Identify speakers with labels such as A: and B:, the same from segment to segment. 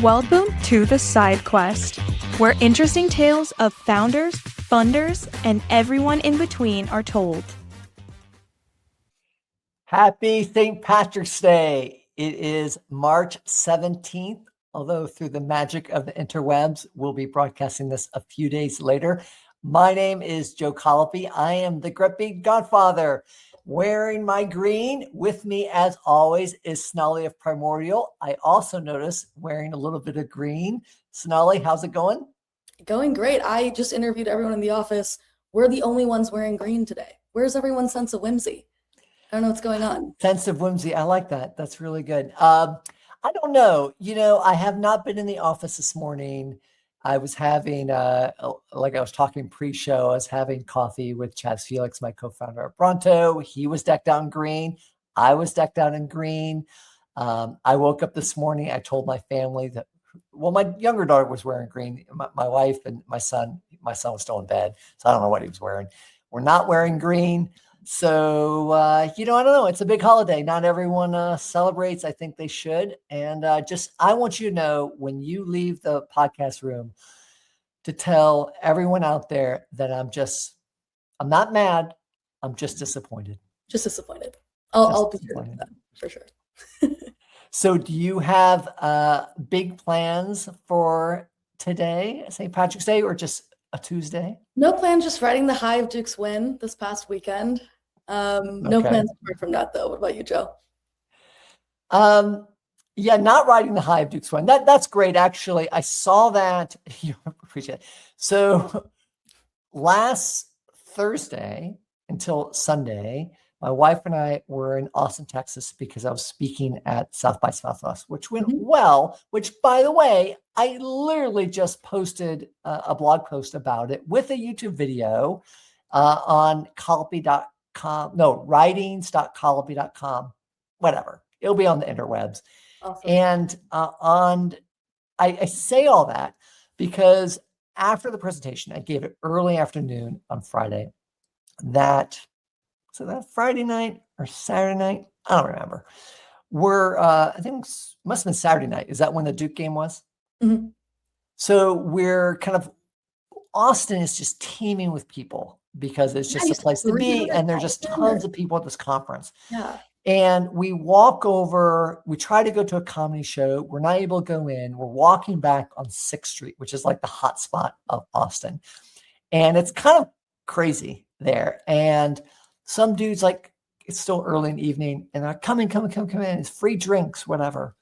A: Welcome to the Side Quest, where interesting tales of founders, funders, and everyone in between are told.
B: Happy St. Patrick's Day. It is March 17th, although through the magic of the interwebs, we'll be broadcasting this a few days later. My name is Joe Colopy. I am the Great Godfather. Wearing my green, with me as always is Snolly of Primordial. I also notice wearing a little bit of green. Snolly, how's it going?
C: Going great. I just interviewed everyone in the office. We're the only ones wearing green today. Where's everyone's sense of whimsy? I don't know what's going on.
B: Sense of whimsy. I like that. That's really good. I don't know. I have not been in the office this morning. I was having, like I was talking pre-show, I was having coffee with Chaz Felix, my co-founder of Bronto. He was decked out in green. I was decked out in green. I woke up this morning. I told my family that, well, my younger daughter was wearing green. My wife and my son was still in bed, so I don't know what he was wearing. We're not wearing green. So, I don't know. It's a big holiday. Not everyone celebrates. I think they should. And I want you to know when you leave the podcast room to tell everyone out there that I'm not mad. I'm just disappointed.
C: Just disappointed. I'll be here for that for sure.
B: So do you have big plans for today, St. Patrick's Day, or just a Tuesday?
C: No plans, just riding the high of Duke's win this past weekend. No plans apart from that, though. What about you, Joe?
B: Yeah, not riding the high of Duke's win. That's great, actually. I saw that. You appreciate it. So last Thursday until Sunday, my wife and I were in Austin, Texas, because I was speaking at South by Southwest, which went well, which, by the way, I literally just posted a blog post about it with a YouTube video on writings.colopy.com, whatever. It'll be on the interwebs.
C: Awesome.
B: And I say all that because after the presentation, I gave it early afternoon on Friday. So that Friday night or Saturday night, I don't remember. I think it must have been Saturday night. Is that when the Duke game was?
C: Mm-hmm.
B: So we're Austin is just teeming with people because it's just a place to be. And there's just tons of people at this conference.
C: Yeah.
B: And we walk over, we try to go to a comedy show. We're not able to go in. We're walking back on 6th Street, which is like the hot spot of Austin. And it's kind of crazy there. And some dudes, like, it's still early in the evening, and they're come in. It's free drinks, whatever.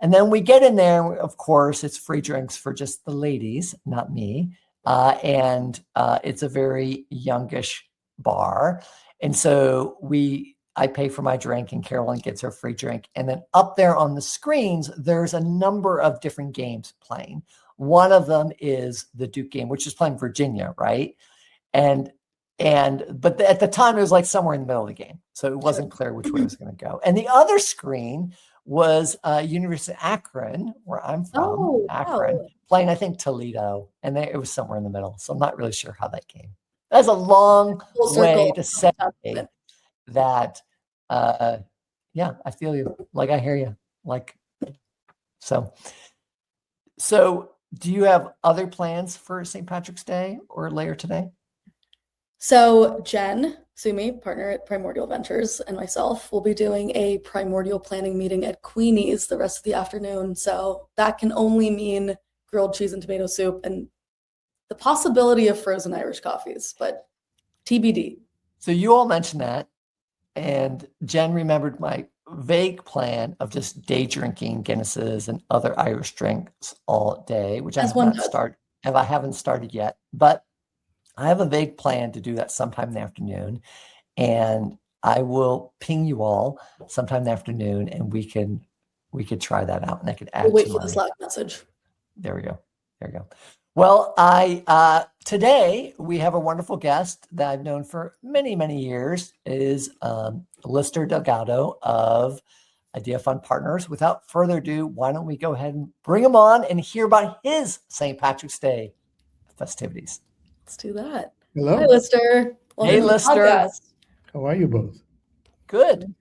B: And then we get in there, and of course, it's free drinks for just the ladies, not me. And it's a very youngish bar. And so I pay for my drink, and Carolyn gets her free drink. And then up there on the screens, there's a number of different games playing. One of them is the Duke game, which is playing Virginia, right? But at the time, it was like somewhere in the middle of the game. So it wasn't clear which way it was going to go. And the other screen was University of Akron, where I'm from, Akron, playing, I think, Toledo. And it was somewhere in the middle. So I'm not really sure how that came. That's a long way to say that, yeah, I feel you. Like, I hear you. Like, so do you have other plans for St. Patrick's Day or later today?
C: So Jen Sumi, partner at Primordial Ventures, and myself will be doing a primordial planning meeting at Queenie's the rest of the afternoon. So that can only mean grilled cheese and tomato soup and the possibility of frozen Irish coffees, but TBD.
B: So you all mentioned that, and Jen remembered my vague plan of just day drinking Guinnesses and other Irish drinks all day, which I haven't started yet, but I have a vague plan to do that sometime in the afternoon, and I will ping you all sometime in the afternoon, and we could try that out, and I could add.
C: We'll wait for the Slack message.
B: There we go. Well, today we have a wonderful guest that I've known for many, many years. Is Lister Delgado of Idea Fund Partners. Without further ado, why don't we go ahead and bring him on and hear about his St. Patrick's Day festivities.
C: Let's do that.
D: Hello.
C: Hi, Lister.
B: Hey, Lister.
D: How are you both?
B: Good.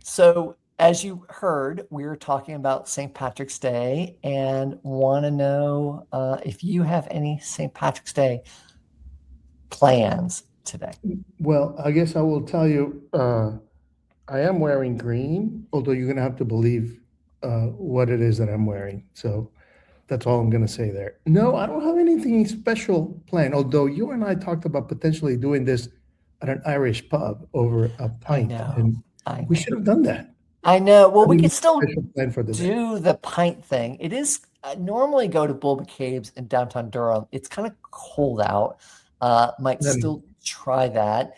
B: So as you heard, we were talking about St. Patrick's Day and want to know if you have any St. Patrick's Day plans today.
D: Well, I guess I will tell you, I am wearing green, although you're going to have to believe what it is that I'm wearing. So that's all I'm going to say there. No, I don't have anything special planned, although you and I talked about potentially doing this at an Irish pub over a pint. And we should have done that.
B: I know. Well, we could still
D: plan for the
B: do the pint thing. It is normally go to Bull McCabe's in downtown Durham. It's kind of cold out. Might still try that.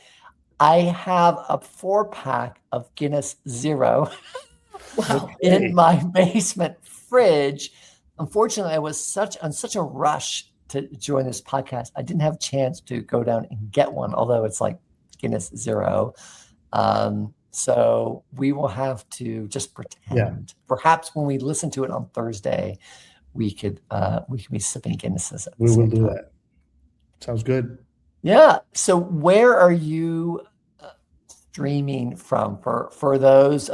B: I have a 4-pack of Guinness Zero in my basement fridge. Unfortunately, I was on such a rush to join this podcast. I didn't have a chance to go down and get one, although it's like Guinness Zero. So we will have to just pretend. Yeah. Perhaps when we listen to it on Thursday, we could be sipping Guinnesses.
D: We will do that. Sounds good.
B: Yeah. So where are you streaming from for those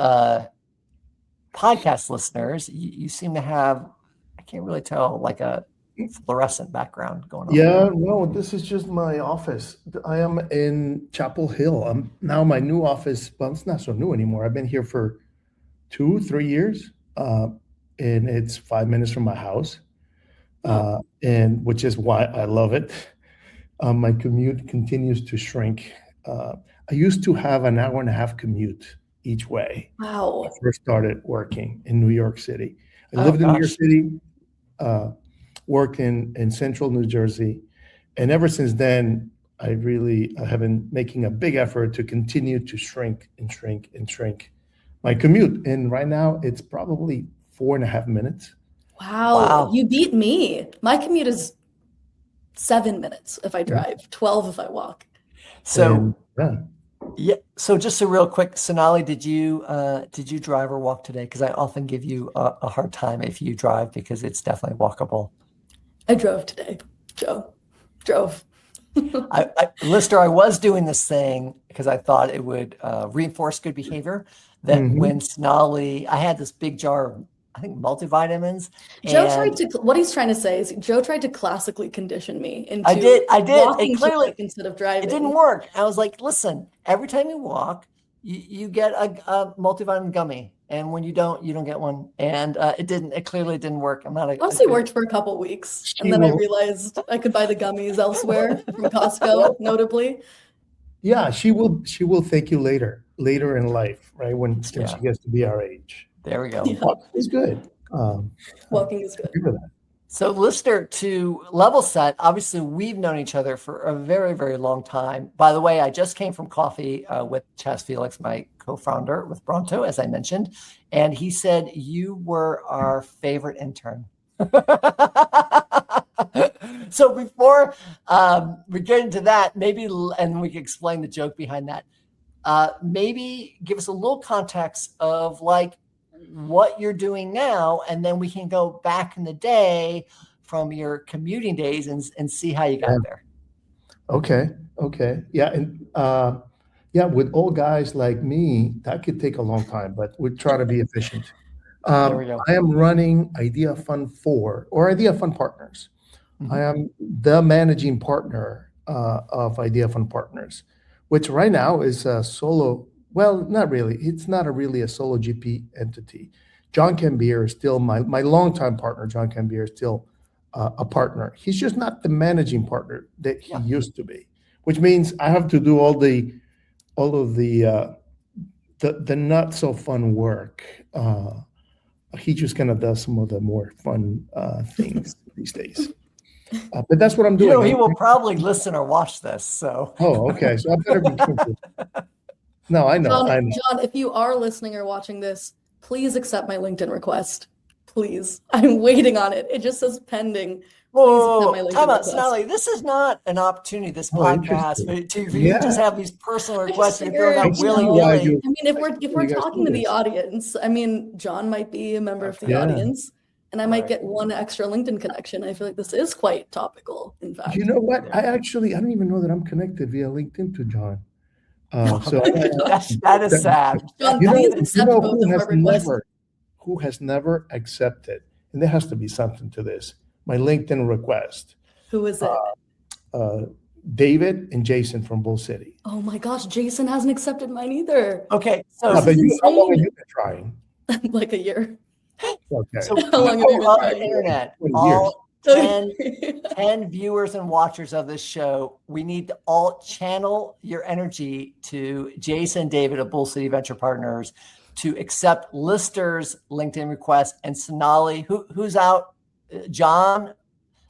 B: podcast listeners? You seem to have, I can't really tell, like a fluorescent background going on.
D: Yeah, no, this is just my office. I am in Chapel Hill. Now my new office, well, it's not so new anymore. I've been here for 2-3 years, and it's 5 minutes from my house, and which is why I love it. My commute continues to shrink. I used to have an hour and a half commute each way.
C: Wow.
D: When I first started working in New York City. I lived in New York City, worked in central New Jersey. And ever since then, I have been making a big effort to continue to shrink my commute. And right now it's probably 4.5 minutes.
C: Wow. You beat me. My commute is 7 minutes if I drive, 12 if I walk.
B: So yeah. So just a real quick, Sonali, did you drive or walk today? Because I often give you a hard time if you drive because it's definitely walkable.
C: I drove today, Joe. Drove.
B: Lister, I was doing this thing because I thought it would reinforce good behavior. That when Sonali, I had this big jar of, I think, multivitamins.
C: Joe tried to, what he's trying to say is Joe tried to classically condition me into
B: I did.
C: walking clearly instead of driving.
B: It didn't work. I was like, listen, every time you walk, you get a multivitamin gummy. And when you don't get one. And it clearly didn't work. I'm not
C: honestly worked for a couple weeks. And then I realized I could buy the gummies elsewhere from Costco, notably.
D: Yeah, she will thank you later in life, right? When she gets to be our age.
B: There we go.
D: Yeah. Walking is good.
C: Walking is good.
B: So, listener, to level set, obviously we've known each other for a very, very long time. By the way, I just came from coffee with Chaz Felix, my co-founder with Bronto, as I mentioned, and he said you were our favorite intern. So before we get into that, maybe, and we can explain the joke behind that, maybe give us a little context of like what you're doing now, and then we can go back in the day from your commuting days and see how you got there.
D: Okay. Yeah. And with old guys like me, that could take a long time, but we'll try to be efficient.
B: There we go.
D: I am running Idea Fund 4 or Idea Fund Partners. I am the managing partner of Idea Fund Partners, which right now is a solo. Well, not really. It's not really a solo GP entity. John Cambier is still my longtime partner. John Cambier is still a partner. He's just not the managing partner that he used to be, which means I have to do all of the not so fun work. He just kind of does some of the more fun things these days. But that's what I'm doing.
B: You know, he will probably listen or watch this. So.
D: Oh, okay. So I better be careful. No, I know.
C: John, if you are listening or watching this, please accept my LinkedIn request. Please. I'm waiting on it. It just says pending.
B: Whoa, time out, Sonali. This is not an opportunity, this podcast, for you to just have these personal requests and throw out willy-nilly.
C: I mean, if we're talking to the audience, I mean, John might be a member of the audience, and I might get one extra LinkedIn connection. I feel like this is quite topical, in fact.
D: You know what? I don't even know that I'm connected via LinkedIn to John. So
B: that is sad.
C: John,
D: you know,
C: please
D: you
C: accept
D: know
C: both of our requests.
D: who has never accepted, and there has to be something to this, my LinkedIn request.
C: Who is it?
D: David and Jason from Bull City.
C: Oh my gosh, Jason hasn't accepted mine either.
B: Okay, so
C: This
D: But
C: is
D: how long have
C: insane.
D: you been trying?
C: Like a year.
D: Okay.
B: so
C: How long have you
B: people
C: been
B: of
C: trying?
B: the internet,
D: 20
B: all
C: years.
B: 10 viewers and watchers of this show, we need to all channel your energy to Jason and David of Bull City Venture Partners to accept Lister's LinkedIn request, and Sonali, who's out, John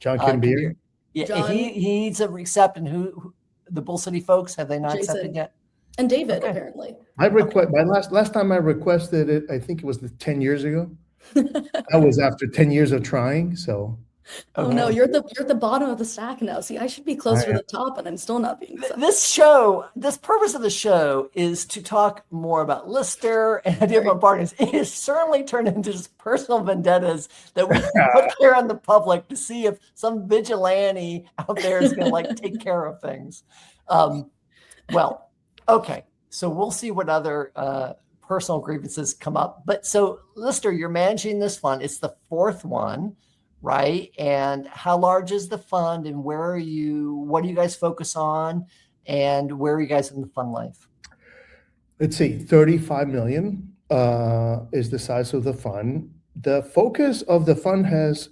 D: Kinbeer.
B: Kabir. Yeah,
C: John.
B: he needs to accept. And who the Bull City folks, have they not accepted
C: Jason.
B: yet?
C: And David,
B: Okay.
C: apparently.
D: My last time I requested it, I think it was 10 years ago. That was after 10 years of trying. So
C: Oh no, you're at the bottom of the stack now. See, I should be closer to the top, and I'm still not being accepted.
B: This purpose of the show is to talk more about Lister and different partners. It has certainly turned into just personal vendettas that we put here on the public to see if some vigilante out there is going to take care of things. Well, okay. So we'll see what other personal grievances come up. But so Lister, you're managing this fund. It's the fourth one, right? And how large is the fund, and what do you guys focus on, and where are you guys in the fund life?
D: let's see, 35 million is the size of the fund. The focus of the fund has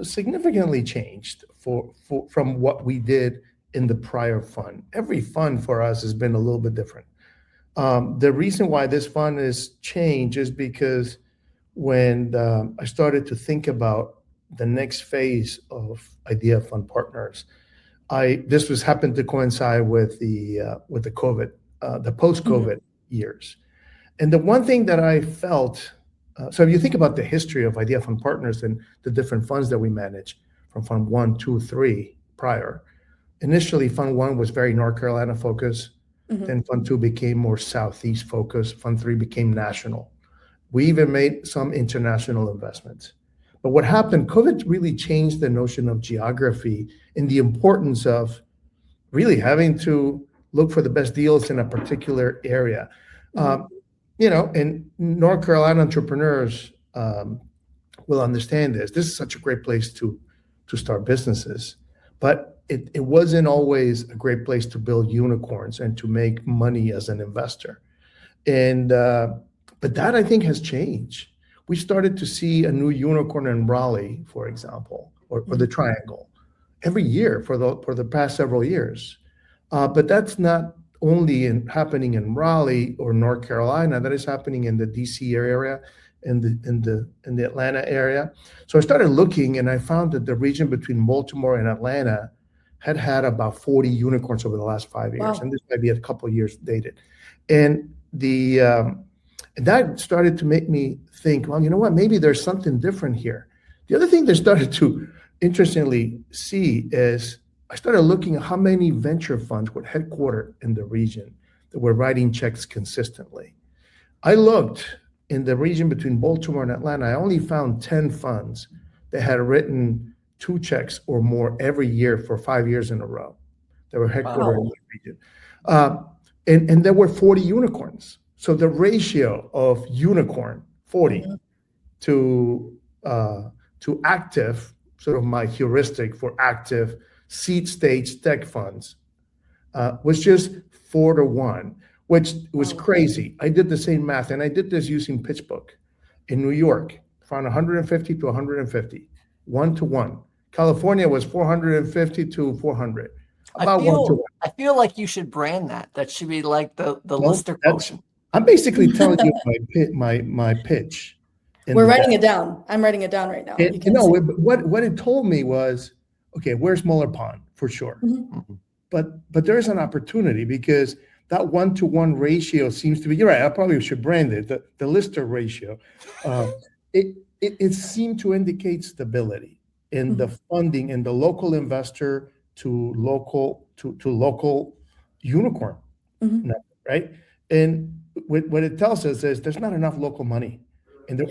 D: significantly changed from what we did in the prior fund. Every fund for us has been a little bit different. The reason why this fund has changed is because when I started to think about the next phase of Idea Fund Partners, this happened to coincide with the COVID, the post-COVID years. And the one thing that I felt, so if you think about the history of Idea Fund Partners and the different funds that we manage from Fund 1, 2, 3 prior, initially Fund 1 was very North Carolina focused. Then Fund 2 became more Southeast focused. Fund 3 became national. We even made some international investments. But what happened, COVID really changed the notion of geography and the importance of really having to look for the best deals in a particular area. And North Carolina entrepreneurs will understand this. This is such a great place to start businesses. But it wasn't always a great place to build unicorns and to make money as an investor. And but that, I think, has changed. We started to see a new unicorn in Raleigh, for example, or the Triangle, every year for the past several years. But that's not only happening in Raleigh or North Carolina. That is happening in the DC area, in the Atlanta area. So I started looking, and I found that the region between Baltimore and Atlanta had about 40 unicorns over the last 5 years.
C: Wow.
D: And this might be a couple of years dated. And that started to make me think, well, you know what, maybe there's something different here. The other thing that started to interestingly see is I started looking at how many venture funds were headquartered in the region that were writing checks consistently. I looked in the region between Baltimore and Atlanta. I only found 10 funds that had written 2 checks or more every year for 5 years in a row. They were headquartered in the region. And there were 40 unicorns. So the ratio of unicorn, 40, to active, sort of my heuristic for active seed stage tech funds, was just 4-to-1, which was crazy. I did the same math, and I did this using PitchBook in New York, found 150 to 150, 1-to-1. California was 450 to 400. About 1-to-1.
B: I feel like you should brand that. That should be like the Lister quotient.
D: I'm basically telling you my pitch.
C: We're writing it down. I'm writing it down right now.
D: What it told me was, okay, we're smaller pond for sure, but there's an opportunity because that 1-to-1 ratio seems to be. You're right. I probably should brand it the Lister ratio. It seemed to indicate stability in the funding and the local investor to local unicorn, right? And what it tells us is there's not enough local money,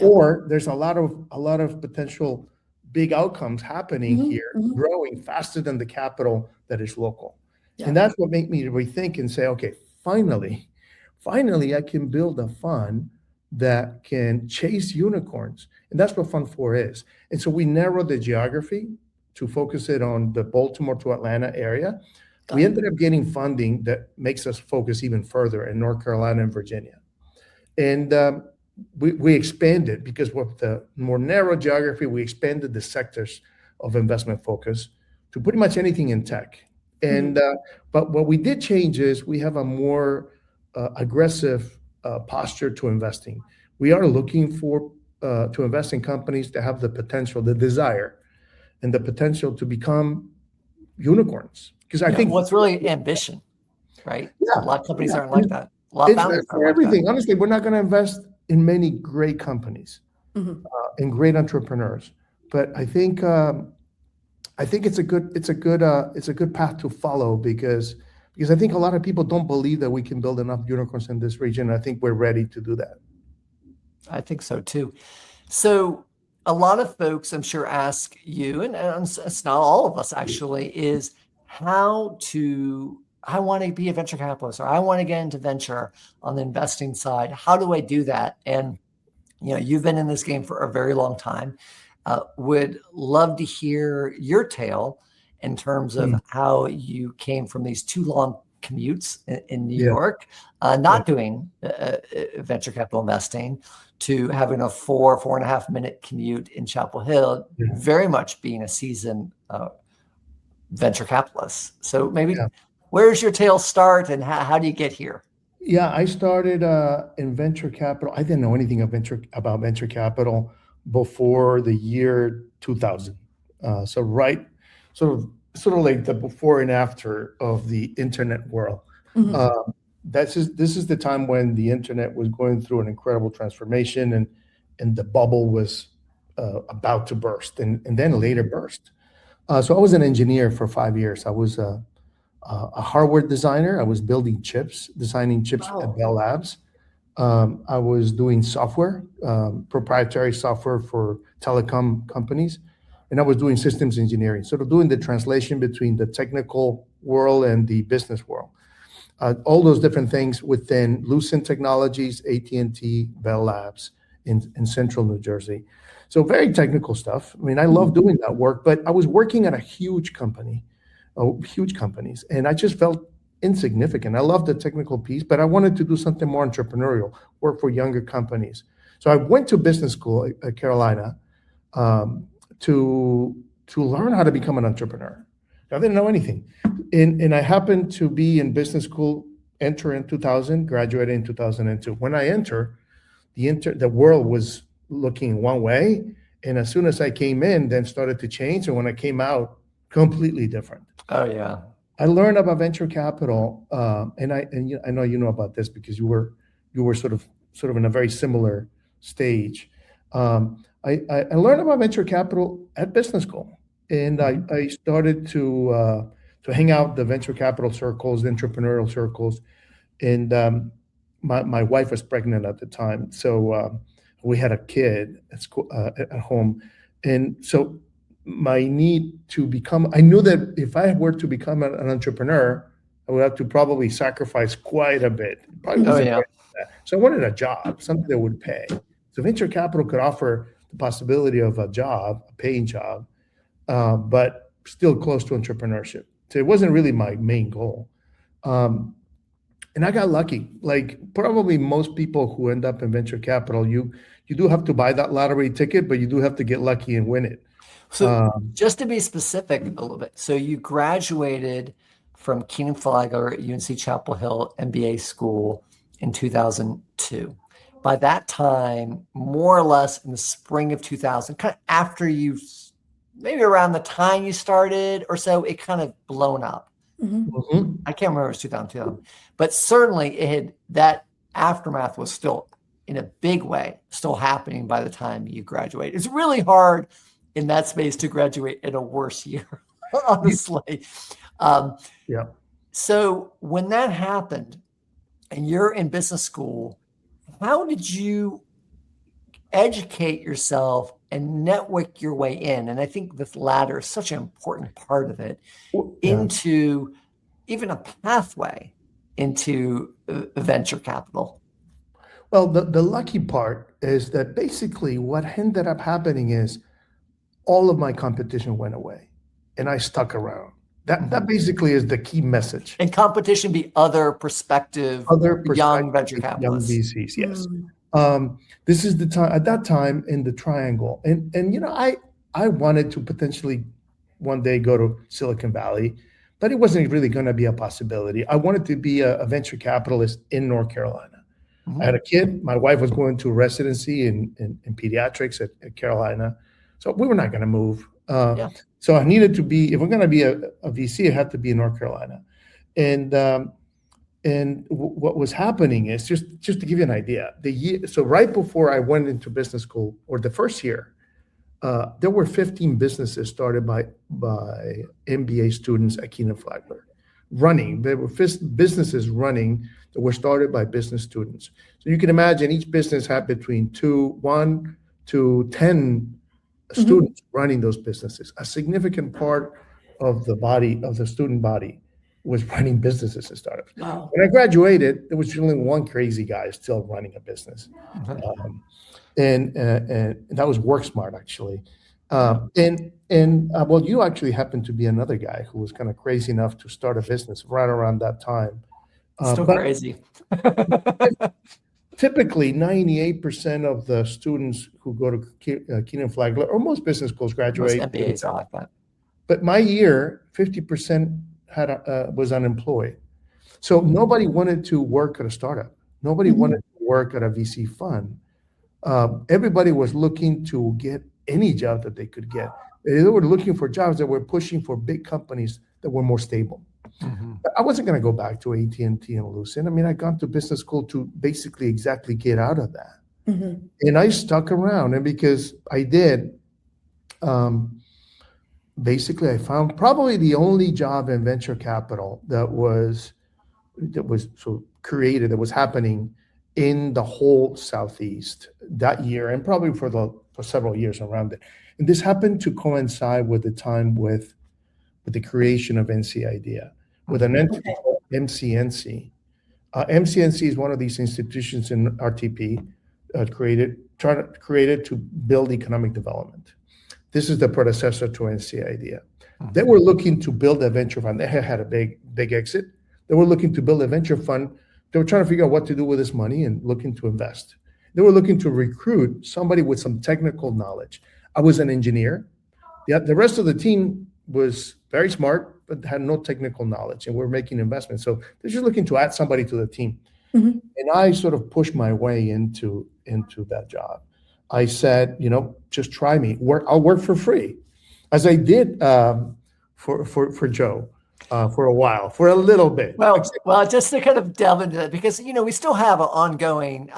D: or there's a lot of potential big outcomes happening here, growing faster than the capital that is local. And that's what made me rethink and say, okay, finally, I can build a fund that can chase unicorns. And that's what Fund 4 is. And so we narrowed the geography to focus it on the Baltimore to Atlanta area. We ended up getting funding that makes us focus even further in North Carolina and Virginia. And we expanded because with the more narrow geography, we expanded the sectors of investment focus to pretty much anything in tech. And but what we did change is we have a more aggressive posture to investing. We are looking for to invest in companies that have the potential, the desire, and the potential to become unicorns. Because I think
B: it's really ambition, right?
D: Yeah,
B: A lot of companies
D: yeah.
B: aren't like that. A lot of
D: It's
B: founders
D: for
B: aren't like
D: everything.
B: that.
D: Honestly, we're not going to invest in many great companies
C: Mhm.
D: and great entrepreneurs, but I think it's a good path to follow because I think a lot of people don't believe that we can build enough unicorns in this region. I think we're ready to do that.
B: I think so too. So a lot of folks, I'm sure, ask you, and it's not all of us actually, is I want to be a venture capitalist, or I want to get into venture on the investing side. How do I do that? And you've been in this game for a very long time. Would love to hear your tale in terms of how you came from these 2 long commutes in New York, not doing venture capital investing, to having a 4.5 minute commute in Chapel Hill, very much being a seasoned venture capitalist. So maybe where's your tale start, and how do you get here?
D: Yeah, I started in venture capital. I didn't know anything about venture capital before the year 2000. So right, sort of like the before and after of the internet world. This is the time when the internet was going through an incredible transformation, and the bubble was about to burst, and then later burst. So I was an engineer for 5 years. I was a hardware designer. I was building chips, designing chips at Bell Labs. I was doing software, proprietary software for telecom companies, and I was doing systems engineering, sort of doing the translation between the technical world and the business world. All those different things within Lucent Technologies, AT&T, Bell Labs in central New Jersey. So very technical stuff. I mean, I love doing that work, but I was working at a huge companies, and I just felt insignificant. I love the technical piece, but I wanted to do something more entrepreneurial, work for younger companies. So I went to business school at Carolina to learn how to become an entrepreneur. I didn't know anything, and I happened to be in business school, enter in 2000, graduated in 2002. When I entered, the world was looking one way, and as soon as I came in, then started to change, and when I came out, completely different.
B: Oh yeah.
D: I learned about venture capital, and I know you know about this because you were sort of in a very similar stage. I learned about venture capital at business school, and I started to hang out the venture capital circles, the entrepreneurial circles, and my wife was pregnant at the time, so we had a kid at school, at home, and so my need to become, I knew that if I were to become an entrepreneur, I would have to probably sacrifice quite a bit. Probably wasn't ready for that. So I wanted a job, something that would pay. So venture capital could offer the possibility of a job, a paying job, but still close to entrepreneurship. So it wasn't really my main goal. And I got lucky. Like probably most people who end up in venture capital, you do have to buy that lottery ticket, but you do have to get lucky and win it.
B: So just to be specific a little bit, so you graduated from Keenan Flagler at UNC Chapel Hill MBA school in 2002. By that time, more or less in the spring of 2000, kind of after you, maybe around the time you started or so, it kind of blown up. I can't remember if it was 2000, but certainly that aftermath was still in a big way still happening by the time you graduate. It's really hard in that space to graduate in a worse year, honestly. So when that happened and you're in business school, how did you educate yourself and network your way in? And I think this latter is such an important part of it, into even a pathway into venture capital?
D: Well, the lucky part is that basically what ended up happening is all of my competition went away and I stuck around. That basically is the key message.
B: And competition be other prospective
D: Other
B: young venture
D: prospective young
B: capitalists.
D: VCs, yes.
C: Mm.
D: This is the time at that time in the triangle. And I wanted to potentially one day go to Silicon Valley, but it wasn't really going to be a possibility. I wanted to be a venture capitalist in North Carolina. I had a kid. My wife was going to residency in pediatrics at Carolina. So we were not going to move. So I needed to be, if we're going to be a VC, it had to be in North Carolina. And what was happening is just to give you an idea, so right before I went into business school, or the first year, there were 15 businesses started by MBA students at Flagler running. There were businesses running that were started by business students. So you can imagine each business had between 1 to 10 students running those businesses. A significant part of the student body was running businesses and startups.
C: Wow.
D: When I graduated, there was only one crazy guy still running a business. And that was WorkSmart, actually. Well, you actually happened to be another guy who was kind of crazy enough to start a business right around that time.
B: Still crazy.
D: Typically, 98% of the students who go to Flagler, or most business schools, graduate.
B: Most MBAs are like that.
D: But my year, 50% was unemployed. So nobody wanted to work at a startup. Nobody wanted to work at a VC fund. Everybody was looking to get any job that they could get. They were looking for jobs that were pushing for big companies that were more stable. I wasn't going to go back to AT&T and Lucent. I mean, I got to business school to basically exactly get out of that. And I stuck around. And because I did, basically I found probably the only job in venture capital that was so created, that was happening in the whole Southeast that year, and probably for several years around it. And this happened to coincide with the time with the creation of NC Idea, with an entity called MCNC. MCNC is one of these institutions in RTP created to build economic development. This is the predecessor to NC Idea. They were looking to build a venture fund. They had a big exit. They were looking to build a venture fund. They were trying to figure out what to do with this money and looking to invest. They were looking to recruit somebody with some technical knowledge. I was an engineer. The rest of the team was very smart, but had no technical knowledge, and we're making investments. So they're just looking to add somebody to the team. And I sort of pushed my way into that job. I said, just try me. I'll work for free, as I did for Joe for a while, for a little bit.
B: Well, just to kind of delve into that, because we still have an ongoing.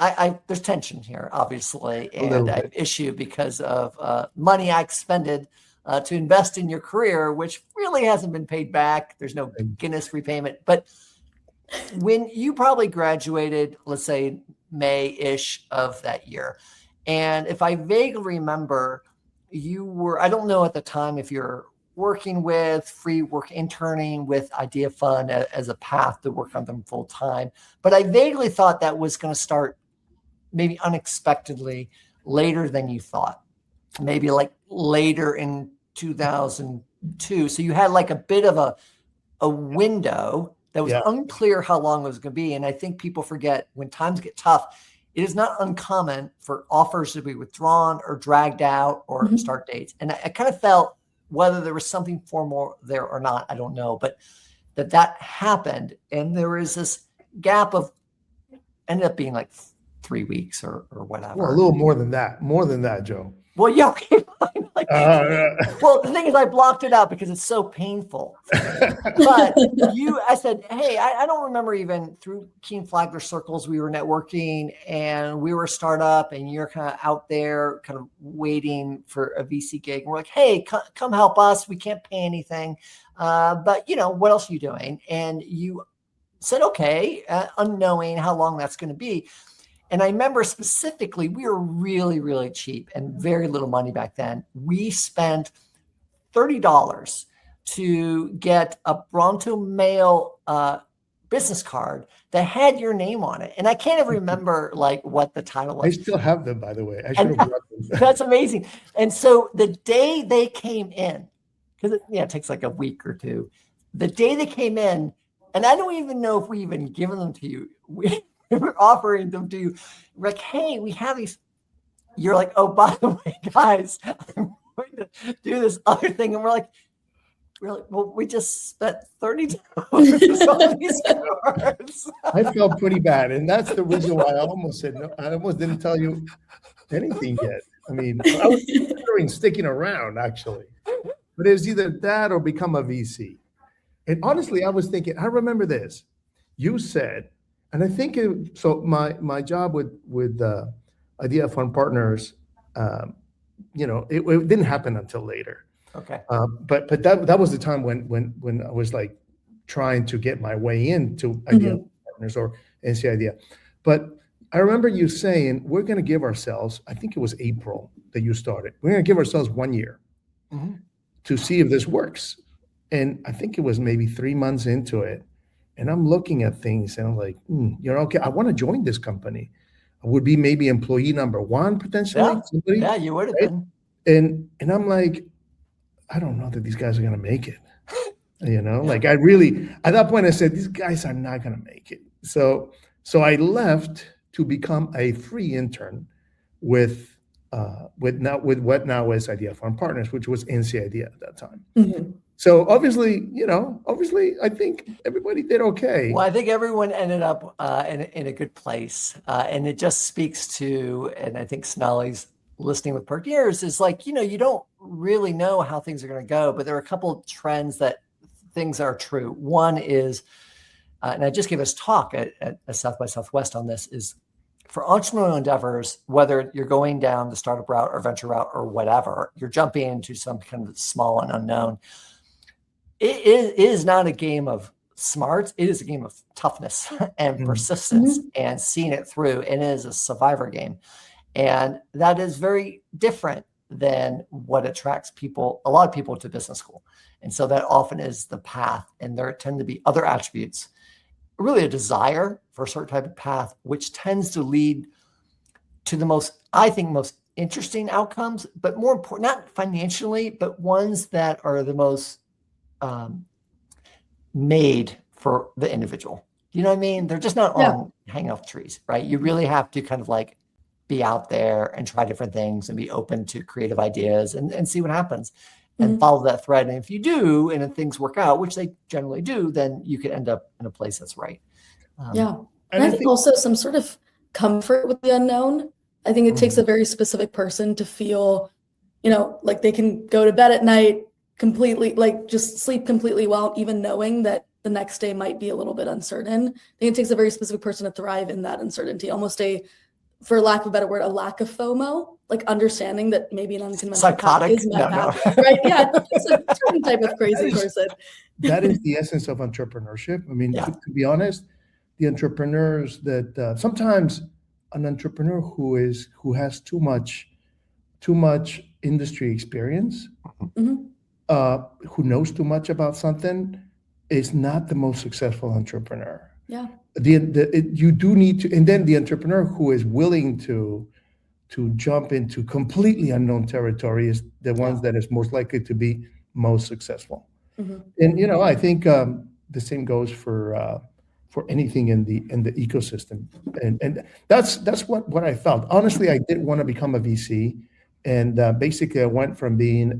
B: There's tension here, obviously, and an issue because of money I expended to invest in your career, which really hasn't been paid back. There's no Guinness repayment, but when you probably graduated, let's say May-ish of that year. And if I vaguely remember, you were, I don't know at the time if you're working with free work, interning with Idea Fund as a path to work on them full time. But I vaguely thought that was going to start maybe unexpectedly later than you thought, maybe like later in 2002. So you had like a bit of a window that was unclear how long it was going to be. And I think people forget when times get tough, it is not uncommon for offers to be withdrawn or dragged out or start dates. And I kind of felt, whether there was something formal there or not, I don't know, but that happened. And there was this gap of, ended up being like 3 weeks or whatever.
D: Well, a little more than that, Joe.
B: Well, yeah, okay, fine. Well, the thing is, I blocked it out because it's so painful. But I said, hey, I don't remember, even through Keen Flagler circles, we were networking and we were a startup, and you're kind of out there kind of waiting for a VC gig. And we're like, hey, come help us. We can't pay anything. But what else are you doing? And you said, okay, unknowing how long that's going to be. And I remember specifically, we were really, really cheap and very little money back then. We spent $30 to get a Bronto Mail business card that had your name on it. And I can't even remember like what the title
D: I
B: was.
D: still have them, by the way. I should have brought them.
B: That's amazing. And so the day they came in, because it takes like a week or two, the day they came in, and I don't even know if we even given them to you. We were offering them to you. We're like, hey, we have these. You're like, oh, by the way, guys, I'm going to do this other thing. And we're like, well, we just spent $30 on these cards.
D: I felt pretty bad. And that's the reason why I almost said no. I almost didn't tell you anything yet. I mean, I was considering sticking around, actually. But it was either that or become a VC. And honestly, I was thinking, I remember this. You said, and I think so my job with Idea Fund Partners, it didn't happen until later.
B: Okay.
D: But that was the time when I was like trying to get my way into Idea Partners or NC Idea. But I remember you saying, we're going to give ourselves, I think it was April that you started, we're going to give ourselves 1 year to see if this works. And I think it was maybe 3 months into it. And I'm looking at things and I'm like, okay, I want to join this company. I would be maybe employee number 1 potentially.
B: Yeah, you would have been.
D: And I'm like, I don't know that these guys are going to make it. Like I really, at that point I said, these guys are not going to make it. So I left to become a free intern with what now is Idea Fund Partners, which was NC Idea at that time. So obviously, I think everybody did okay.
B: Well, I think everyone ended up in a good place. And it just speaks to, and I think Snelly's listening with perked ears, is like, you don't really know how things are going to go, but there are a couple of trends that things are true. One is, and I just gave us talk at South by Southwest on this, is for entrepreneurial endeavors, whether you're going down the startup route or venture route or whatever, you're jumping into some kind of small and unknown. It is not a game of smarts. It is a game of toughness and persistence and seeing it through. And it is a survivor game. And that is very different than what attracts a lot of people to business school. And so that often is the path. And there tend to be other attributes, really a desire for a certain type of path, which tends to lead to the most interesting outcomes, but more important, not financially, but ones that are the most made for the individual. You know what I mean? They're just not on hanging off trees, right? You really have to kind of like be out there and try different things and be open to creative ideas and see what happens and follow that thread. And if you do, and if things work out, which they generally do, then you could end up in a place that's right.
C: And I think also some sort of comfort with the unknown. I think it takes a very specific person to feel, like they can go to bed at night completely, like just sleep completely well, even knowing that the next day might be a little bit uncertain. I think it takes a very specific person to thrive in that uncertainty, almost for lack of a better word, a lack of FOMO, like understanding that maybe an unconventional
B: psychotic
C: path is my path, right? Yeah, it's a certain type of crazy person.
D: That is the essence of entrepreneurship. I mean, to be honest, the entrepreneurs that sometimes an entrepreneur who has too much industry experience, who knows too much about something, is not the most successful entrepreneur.
C: Yeah.
D: You do need to, and then the entrepreneur who is willing to jump into completely unknown territory is the ones that is most likely to be most successful. And I think the same goes for anything in the ecosystem, and that's what I felt. Honestly, I did want to become a VC, and basically I went from being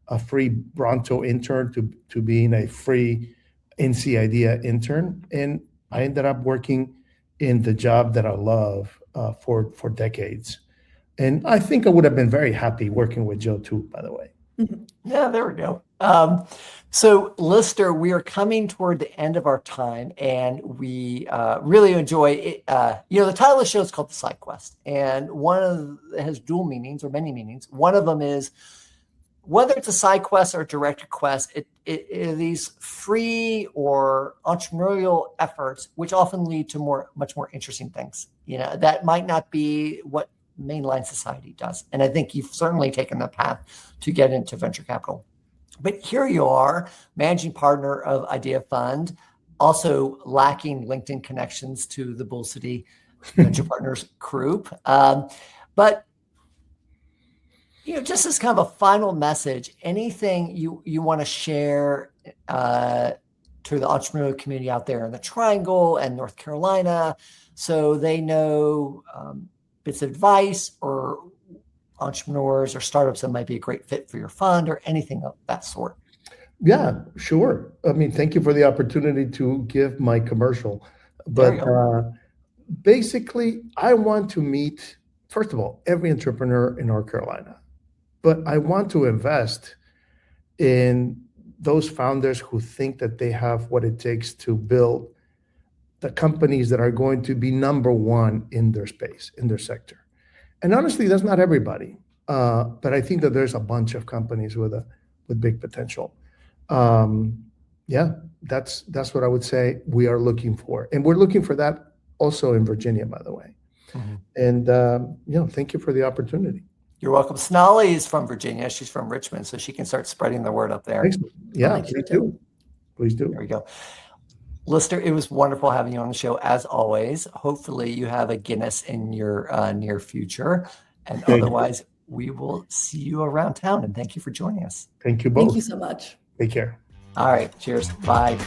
D: a free Bronto intern to being a free NC Idea intern, and I ended up working in the job that I love for decades. And I think I would have been very happy working with Joe too, by the way.
B: Yeah, there we go. So Lister, we are coming toward the end of our time, and we really enjoy it. The title of the show is called The Side Quest, and it has dual meanings or many meanings. One of them is whether it's a side quest or a directed quest, these free or entrepreneurial efforts, which often lead to much more interesting things, that might not be what mainline society does. And I think you've certainly taken the path to get into venture capital. But here you are, managing partner of Idea Fund, also lacking LinkedIn connections to the Bull City Venture Partners group. But just as kind of a final message, anything you want to share to the entrepreneurial community out there in the Triangle and North Carolina, so they know bits of advice or entrepreneurs or startups that might be a great fit for your fund or anything of that sort?
D: Yeah, sure. I mean, thank you for the opportunity to give my commercial. But basically, I want to meet, first of all, every entrepreneur in North Carolina. But I want to invest in those founders who think that they have what it takes to build the companies that are going to be number one in their space, in their sector. And honestly, that's not everybody. But I think that there's a bunch of companies with big potential. Yeah, that's what I would say we are looking for. And we're looking for that also in Virginia, by the way. And, thank you for the opportunity.
B: You're welcome. Sonali is from Virginia. She's from Richmond, so she can start spreading the word up there.
D: Thanks. Yeah, please do. Please do.
B: There we go. Lister, it was wonderful having you on the show as always. Hopefully you have a Guinness in your near future. And otherwise, we will see you around town. And thank you for joining us.
D: Thank you both.
C: Thank you so much.
D: Take care.
B: All right. Cheers. Bye.